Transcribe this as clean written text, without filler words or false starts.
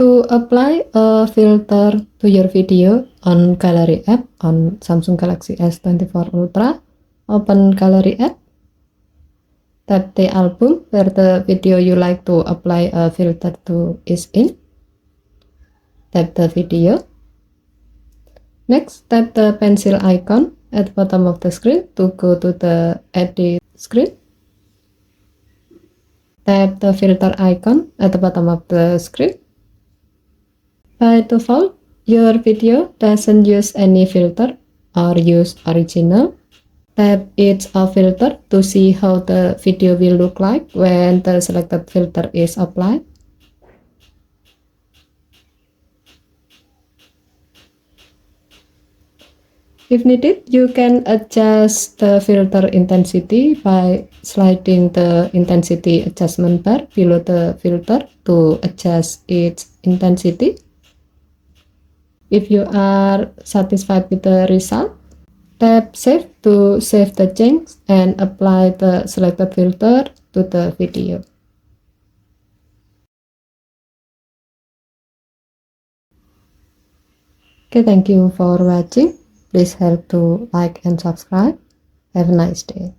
To apply a filter to your video on Gallery app on Samsung Galaxy S24 Ultra, open Gallery app, tap the album where the video you like to apply a filter to is in, tap the video. Next, tap the pencil icon at the bottom of the screen to go to the edit screen. Tap the filter icon at the bottom of the screen. By default, your video doesn't use any filter or use original. Tap each filter to see how the video will look like when the selected filter is applied. If needed, you can adjust the filter intensity by sliding the intensity adjustment bar below the filter to adjust its intensity. If you are satisfied with the result, tap Save to save the change and apply the selected filter to the video. Okay, thank you for watching. Please help to like and subscribe. Have a nice day.